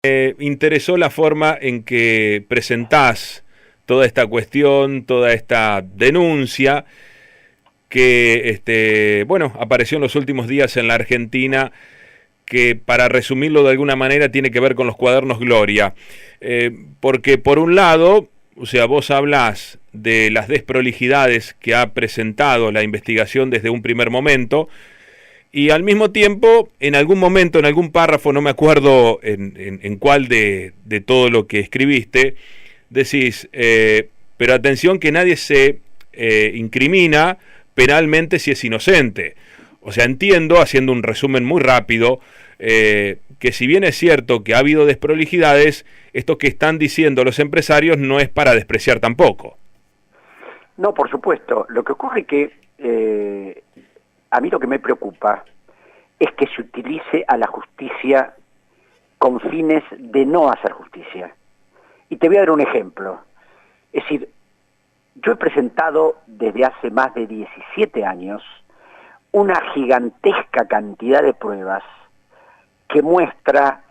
Interesó la forma en que presentás toda esta cuestión, toda esta denuncia que, bueno, apareció en los últimos días en la Argentina, que para resumirlo de alguna manera tiene que ver con los cuadernos Gloria. Porque por un lado, o sea, vos hablás de las desprolijidades que ha presentado la investigación desde un primer momento, y al mismo tiempo, en algún momento, en algún párrafo, no me acuerdo en cuál de todo lo que escribiste, decís, pero atención que nadie se incrimina penalmente si es inocente. O sea, entiendo, haciendo un resumen muy rápido, que si bien es cierto que ha habido desprolijidades, esto que están diciendo los empresarios no es para despreciar tampoco. No, por supuesto. Lo que ocurre es que a mí lo que me preocupa es que se utilice a la justicia con fines de no hacer justicia. Y te voy a dar un ejemplo. Es decir, yo he presentado desde hace más de 17 años una gigantesca cantidad de pruebas que muestra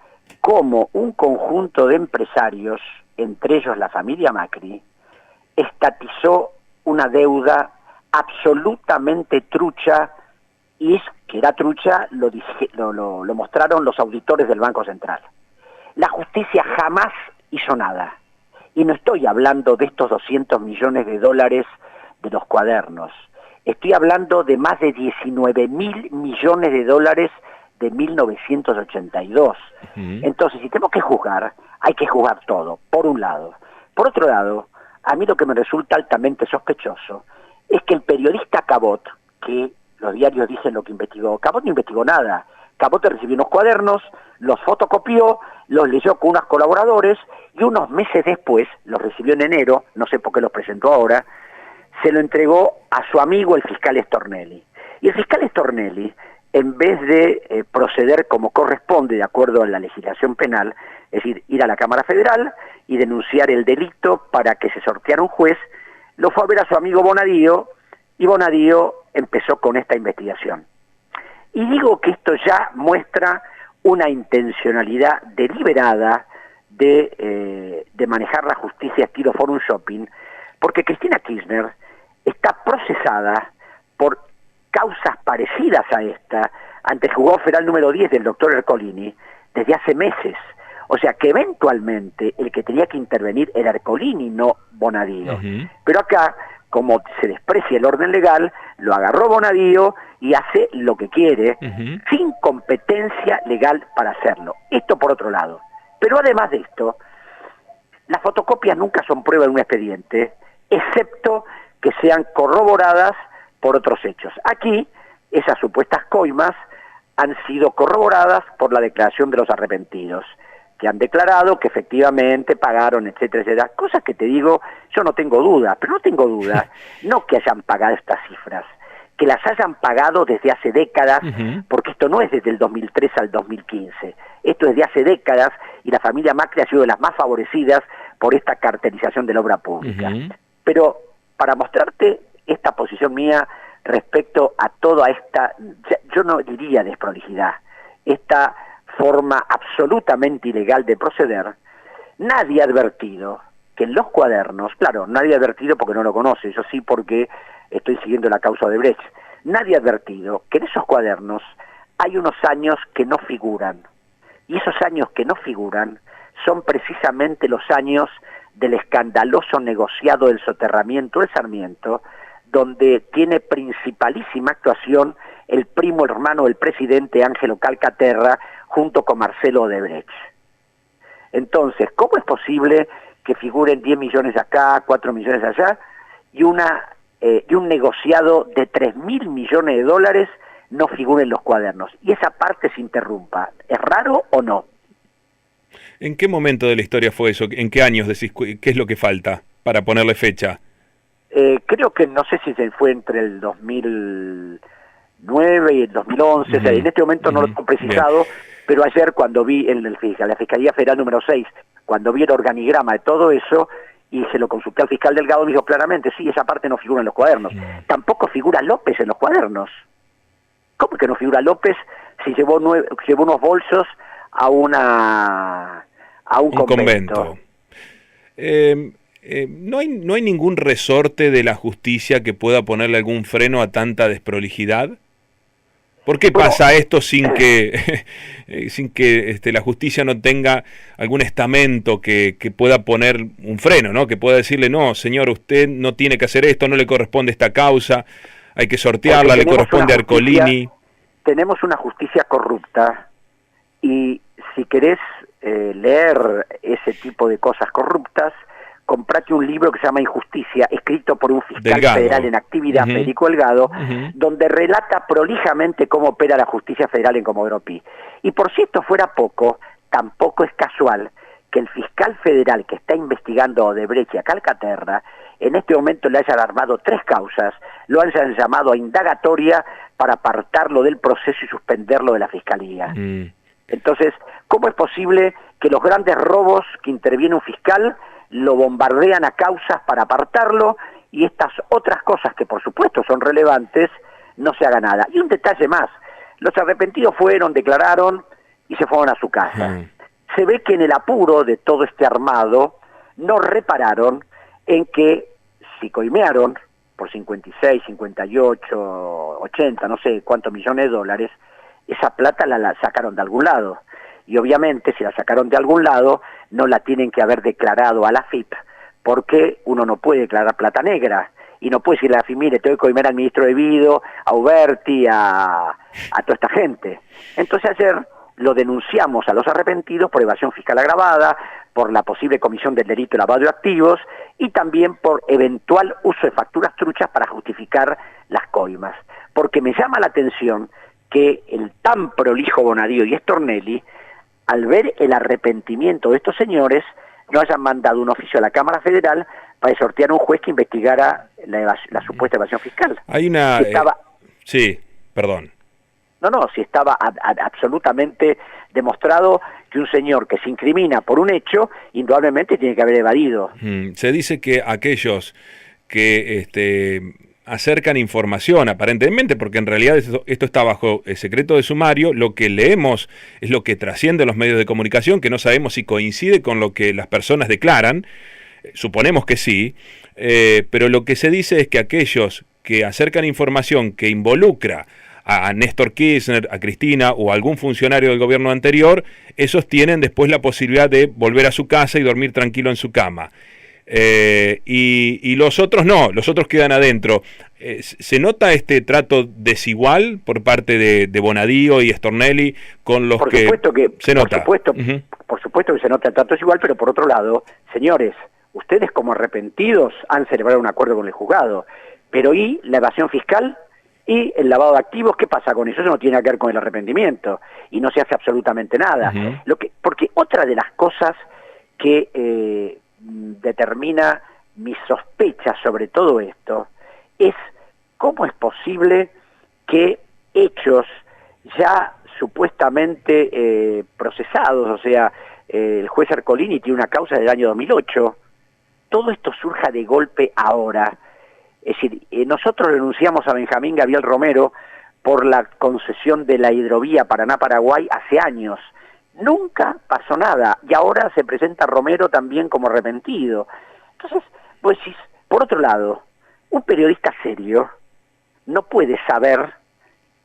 cómo un conjunto de empresarios, entre ellos la familia Macri, estatizó una deuda absolutamente trucha, y es que era trucha lo mostraron los auditores del Banco Central. La justicia jamás hizo nada. Y no estoy hablando de estos 200 millones de dólares de los cuadernos. Estoy hablando de más de 19.000 millones de dólares de 1982. Entonces, si tenemos que juzgar, hay que juzgar todo, por un lado. Por otro lado, a mí lo que me resulta altamente sospechoso es que el periodista Cabot, que los diarios dicen lo que investigó, Cabot no investigó nada. Cabot recibió unos cuadernos, los fotocopió, los leyó con unos colaboradores y unos meses después, los recibió en enero, no sé por qué los presentó ahora, se lo entregó a su amigo el fiscal Stornelli. Y el fiscal Stornelli, en vez de proceder como corresponde de acuerdo a la legislación penal, es decir, ir a la Cámara Federal y denunciar el delito para que se sorteara un juez, lo fue a ver a su amigo Bonadío, y Bonadío empezó con esta investigación. Y digo que esto ya muestra una intencionalidad deliberada de manejar la justicia estilo Forum Shopping, porque Cristina Kirchner está procesada por causas parecidas a esta ante el juzgado federal número 10 del doctor Ercolini desde hace meses. O sea que eventualmente el que tenía que intervenir era Ercolini, no Bonadío. Pero acá, como se desprecia el orden legal, lo agarró Bonadío y hace lo que quiere, sin competencia legal para hacerlo. Esto por otro lado. Pero además de esto, las fotocopias nunca son prueba de un expediente, excepto que sean corroboradas por otros hechos. Aquí, esas supuestas coimas han sido corroboradas por la declaración de los arrepentidos, que han declarado que efectivamente pagaron, etcétera, etcétera. Cosas que te digo, yo no tengo dudas, pero no tengo dudas, no que hayan pagado estas cifras, que las hayan pagado desde hace décadas, porque esto no es desde el 2003 al 2015, esto es de hace décadas, y la familia Macri ha sido de las más favorecidas por esta cartelización de la obra pública. Pero para mostrarte esta posición mía respecto a toda esta, yo no diría desprolijidad, esta forma absolutamente ilegal de proceder, nadie ha advertido que en los cuadernos, claro, nadie ha advertido porque no lo conoce, yo sí porque estoy siguiendo la causa de Brecht, nadie ha advertido que en esos cuadernos hay unos años que no figuran, y esos años que no figuran son precisamente los años del escandaloso negociado del soterramiento del Sarmiento, donde tiene principalísima actuación el primo hermano del presidente Ángelo Calcaterra junto con Marcelo Odebrecht. Entonces, ¿cómo es posible que figuren 10 millones acá, 4 millones allá, y un negociado de 3.000 millones de dólares no figure en los cuadernos? Y esa parte se interrumpa. ¿Es raro o no? ¿En qué momento de la historia fue eso? ¿En qué años decís? ¿Qué es lo que falta para ponerle fecha? Creo que no sé si se fue entre el 2009 y el 2011, o sea, en este momento no lo tengo precisado, pero ayer cuando vi en la Fiscalía Federal número 6, cuando vi el organigrama de todo eso, y se lo consulté al fiscal Delgado, me dijo claramente, sí, esa parte no figura en los cuadernos. Tampoco figura López en los cuadernos. ¿Cómo que no figura López si llevó unos bolsos a una a un convento. ¿No hay ningún resorte de la justicia que pueda ponerle algún freno a tanta desprolijidad? ¿Por qué pasa esto sin que la justicia no tenga algún estamento que pueda poner un freno, ¿no? Que pueda decirle, no, señor, usted no tiene que hacer esto, no le corresponde esta causa, hay que sortearla, le corresponde a Ercolini? Tenemos una justicia corrupta y si querés leer ese tipo de cosas corruptas, comprate un libro que se llama Injusticia, escrito por un fiscal Delgado. federal en actividad, Federico Delgado, donde relata prolijamente cómo opera la justicia federal en Comodoro Pi. Y por si esto fuera poco, tampoco es casual que el fiscal federal que está investigando a Odebrecht y a Calcaterra, en este momento le hayan armado 3 causas, lo hayan llamado a indagatoria para apartarlo del proceso y suspenderlo de la fiscalía. Entonces, ¿cómo es posible que los grandes robos que interviene un fiscal lo bombardean a causas para apartarlo y estas otras cosas que por supuesto son relevantes no se haga nada? Y un detalle más, los arrepentidos fueron, declararon y se fueron a su casa. Se ve que en el apuro de todo este armado no repararon en que si coimearon por 56, 58, 80, no sé cuántos millones de dólares, esa plata la sacaron de algún lado. Y obviamente si la sacaron de algún lado no la tienen que haber declarado a la AFIP, porque uno no puede declarar plata negra y no puede decirle a la AFIP, mire, tengo que coimear al ministro de Vido, a Uberti, a toda esta gente. Entonces ayer lo denunciamos a los arrepentidos por evasión fiscal agravada, por la posible comisión del delito de lavado de activos y también por eventual uso de facturas truchas para justificar las coimas. Porque me llama la atención que el tan prolijo Bonadío y Stornelli, al ver el arrepentimiento de estos señores, no hayan mandado un oficio a la Cámara Federal para sortear un juez que investigara la supuesta evasión fiscal. Hay una... sí, perdón. No, si estaba absolutamente demostrado que un señor que se incrimina por un hecho, indudablemente tiene que haber evadido. Se dice que aquellos que acercan información, aparentemente, porque en realidad esto está bajo el secreto de sumario, lo que leemos es lo que trasciende en los medios de comunicación, que no sabemos si coincide con lo que las personas declaran, suponemos que sí, pero lo que se dice es que aquellos que acercan información que involucra a Néstor Kirchner, a Cristina o a algún funcionario del gobierno anterior, esos tienen después la posibilidad de volver a su casa y dormir tranquilo en su cama. Y los otros no, los otros quedan adentro. ¿Se nota este trato desigual por parte de Bonadío y Stornelli con los que se nota? Por supuesto que se nota el trato desigual, pero por otro lado, señores, ustedes como arrepentidos han celebrado un acuerdo con el juzgado, pero ¿y la evasión fiscal? Y el lavado de activos, ¿qué pasa con eso? Eso no tiene nada que ver con el arrepentimiento y no se hace absolutamente nada. Porque otra de las cosas que determina mis sospechas sobre todo esto es cómo es posible que hechos ya supuestamente procesados, o sea, el juez Ercolini tiene una causa del año 2008, todo esto surja de golpe ahora. Es decir, nosotros renunciamos a Benjamín Gabriel Romero por la concesión de la hidrovía Paraná-Paraguay hace años. Nunca pasó nada, y ahora se presenta Romero también como arrepentido. Entonces, vos decís, por otro lado, un periodista serio no puede saber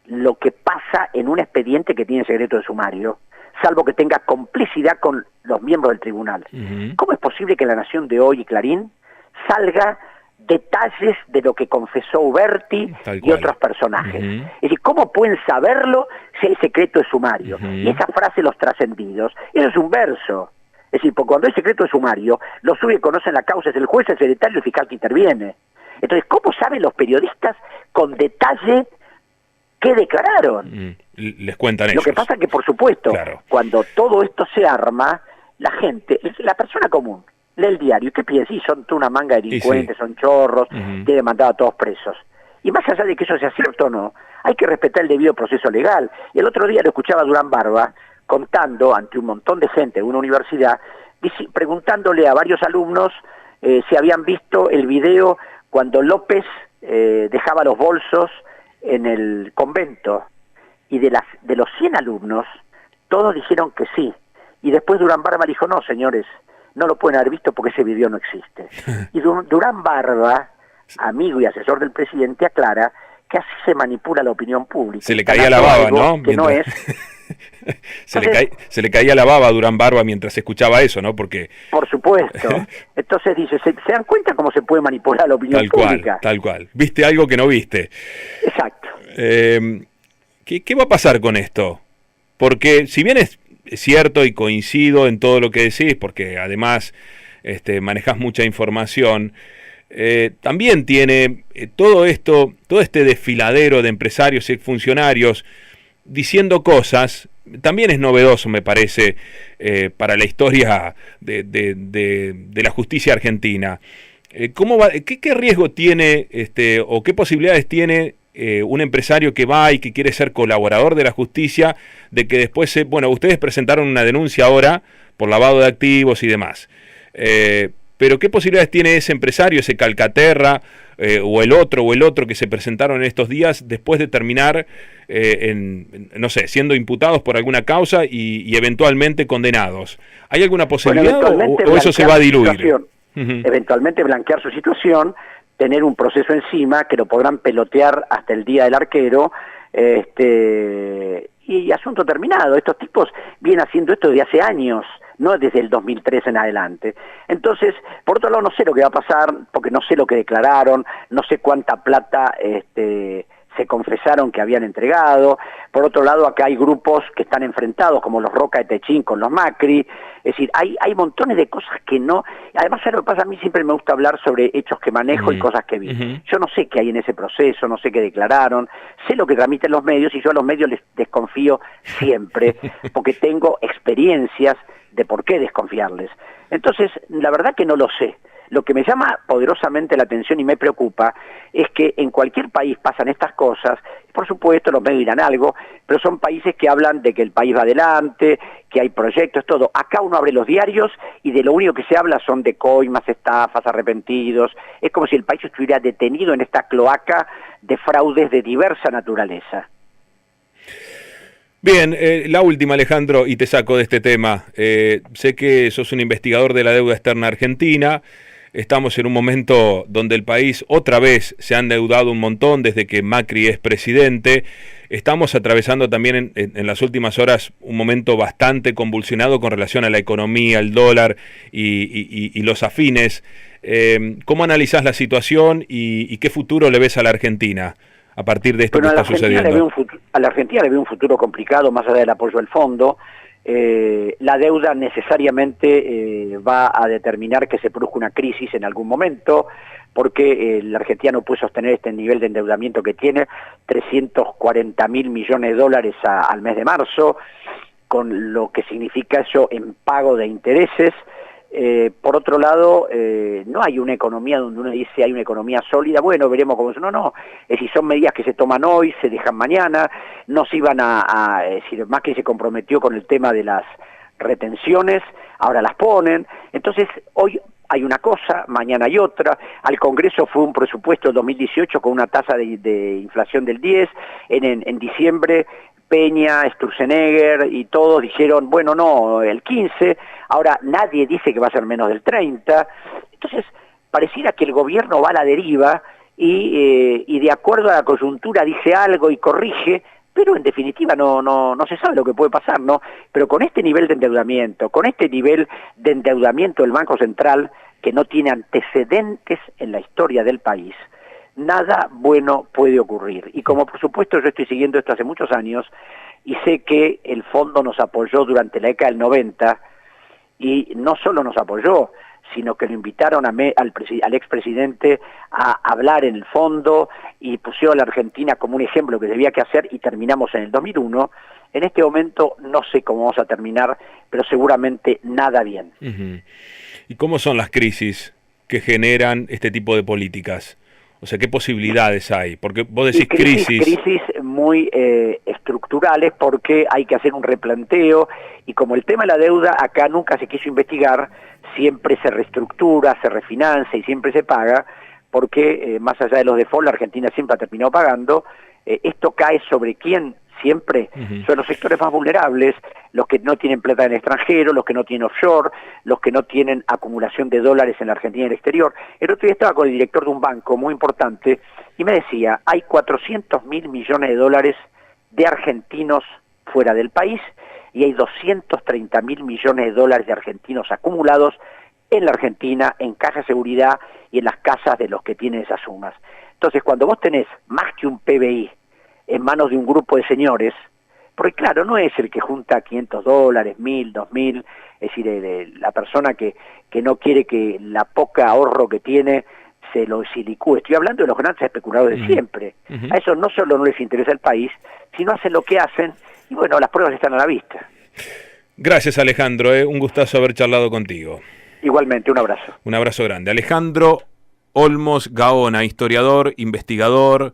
lo que pasa en un expediente que tiene secreto de sumario, salvo que tenga complicidad con los miembros del tribunal. ¿Cómo es posible que La Nación de Hoy y Clarín salga detalles de lo que confesó Uberti y otros personajes? Es decir, ¿cómo pueden saberlo si hay secreto de sumario? Y esa frase, los trascendidos, eso es un verso. Es decir, porque cuando hay secreto de sumario, los únicos que conocen la causa es el juez, el secretario y el fiscal que interviene. Entonces, ¿cómo saben los periodistas con detalle qué declararon? Les cuentan ellos. Lo que pasa es que, por supuesto, cuando todo esto se arma, la gente, la persona común, lee el diario, ¿qué piensa? Sí, son toda una manga de delincuentes, son chorros, tienen mandado a todos presos. Y más allá de que eso sea cierto o no, hay que respetar el debido proceso legal. Y el otro día lo escuchaba a Durán Barba contando ante un montón de gente de una universidad, preguntándole a varios alumnos si habían visto el video cuando López dejaba los bolsos en el convento. Y de los 100 alumnos, todos dijeron que sí. Y después Durán Barba dijo, no, señores, no lo pueden haber visto porque ese video no existe. Y Durán Barba, amigo y asesor del presidente, aclara que así se manipula la opinión pública. Se le caía la baba, ¿no? Que no es. Se le caía la baba a Durán Barba mientras escuchaba eso, ¿no? Porque... Por supuesto. Entonces dice, ¿se dan cuenta cómo se puede manipular la opinión pública? Tal cual. Viste algo que no viste. Exacto. ¿Qué va a pasar con esto? Porque si bien es cierto y coincido en todo lo que decís, porque además manejás mucha información, también tiene todo este desfiladero de empresarios y funcionarios diciendo cosas, también es novedoso, me parece, para la historia de la justicia argentina. ¿Qué riesgo tiene o qué posibilidades tiene un empresario que va y que quiere ser colaborador de la justicia, de que después, ustedes presentaron una denuncia ahora por lavado de activos y demás, pero qué posibilidades tiene ese empresario, ese Calcaterra, o el otro que se presentaron en estos días después de terminar, no sé, siendo imputados por alguna causa y eventualmente condenados? ¿Hay alguna posibilidad o eso se va a diluir? Eventualmente blanquear su situación, tener un proceso encima que lo podrán pelotear hasta el día del arquero, y asunto terminado. Estos tipos vienen haciendo esto desde hace años, no desde el 2003 en adelante. Entonces, por otro lado, no sé lo que va a pasar, porque no sé lo que declararon, no sé cuánta plata se confesaron que habían entregado. Por otro lado, acá hay grupos que están enfrentados, como los Roca de Techín con los Macri. Es decir, hay montones de cosas que no... Además, ¿sabes lo que pasa? A mí siempre me gusta hablar sobre hechos que manejo y cosas que vi. Yo no sé qué hay en ese proceso, no sé qué declararon, sé lo que transmiten los medios y yo a los medios les desconfío siempre, porque tengo experiencias de por qué desconfiarles. Entonces, la verdad que no lo sé. Lo que me llama poderosamente la atención y me preocupa es que en cualquier país pasan estas cosas, por supuesto los medios dirán algo, pero son países que hablan de que el país va adelante, que hay proyectos, todo. Acá uno abre los diarios y de lo único que se habla son de coimas, estafas, arrepentidos. Es como si el país estuviera detenido en esta cloaca de fraudes de diversa naturaleza. Bien, la última, Alejandro, y te saco de este tema. Sé que sos un investigador de la deuda externa argentina. Estamos en un momento donde el país otra vez se ha endeudado un montón desde que Macri es presidente. Estamos atravesando también en las últimas horas un momento bastante convulsionado con relación a la economía, el dólar y los afines. ¿Cómo analizás la situación y qué futuro le ves a la Argentina a partir de esto que está sucediendo? A la Argentina le veo un futuro complicado, más allá del apoyo del fondo. La deuda necesariamente va a determinar que se produzca una crisis en algún momento, porque la Argentina no puede sostener este nivel de endeudamiento que tiene, 340.000 millones de dólares al mes de marzo, con lo que significa eso en pago de intereses. Por otro lado, no hay una economía donde uno dice hay una economía sólida, bueno, veremos cómo es. No, es decir, son medidas que se toman hoy, se dejan mañana, no se iban es decir, más que se comprometió con el tema de las retenciones, ahora las ponen. Entonces, hoy hay una cosa, mañana hay otra. Al Congreso fue un presupuesto del 2018 con una tasa de inflación del 10, en diciembre Peña, Sturzenegger y todos dijeron, bueno, no, el 15, ahora nadie dice que va a ser menos del 30, entonces pareciera que el gobierno va a la deriva y de acuerdo a la coyuntura dice algo y corrige, pero en definitiva no se sabe lo que puede pasar, ¿no? Pero con este nivel de endeudamiento, del Banco Central, que no tiene antecedentes en la historia del país, nada bueno puede ocurrir. Y como por supuesto yo estoy siguiendo esto hace muchos años y sé que el fondo nos apoyó durante la década del 90 y no solo nos apoyó, sino que lo invitaron al expresidente a hablar en el fondo y pusieron a la Argentina como un ejemplo que debía que hacer y terminamos en el 2001. En este momento no sé cómo vamos a terminar, pero seguramente nada bien. ¿Y cómo son las crisis que generan este tipo de políticas? O sea, ¿qué posibilidades hay? Porque vos decís crisis muy estructurales, porque hay que hacer un replanteo, y como el tema de la deuda acá nunca se quiso investigar, siempre se reestructura, se refinancia y siempre se paga, porque más allá de los defaults, la Argentina siempre ha terminado pagando. Esto cae sobre quién, siempre, son los sectores más vulnerables, los que no tienen plata en el extranjero, los que no tienen offshore, los que no tienen acumulación de dólares en la Argentina y el exterior. El otro día estaba con el director de un banco muy importante y me decía, hay 400.000 millones de dólares de argentinos fuera del país y hay 230.000 millones de dólares de argentinos acumulados en la Argentina, en Caja de Seguridad y en las casas de los que tienen esas sumas. Entonces, cuando vos tenés más que un PBI en manos de un grupo de señores, porque claro, no es el que junta $500, 1.000, 2.000, es decir, la persona que no quiere que la poca ahorro que tiene se lo silicúe. Estoy hablando de los grandes especuladores de siempre. A eso no solo no les interesa el país, sino hacen lo que hacen, y bueno, las pruebas están a la vista. Gracias, Alejandro, un gustazo haber charlado contigo. Igualmente, un abrazo. Un abrazo grande. Alejandro Olmos Gaona, historiador, investigador,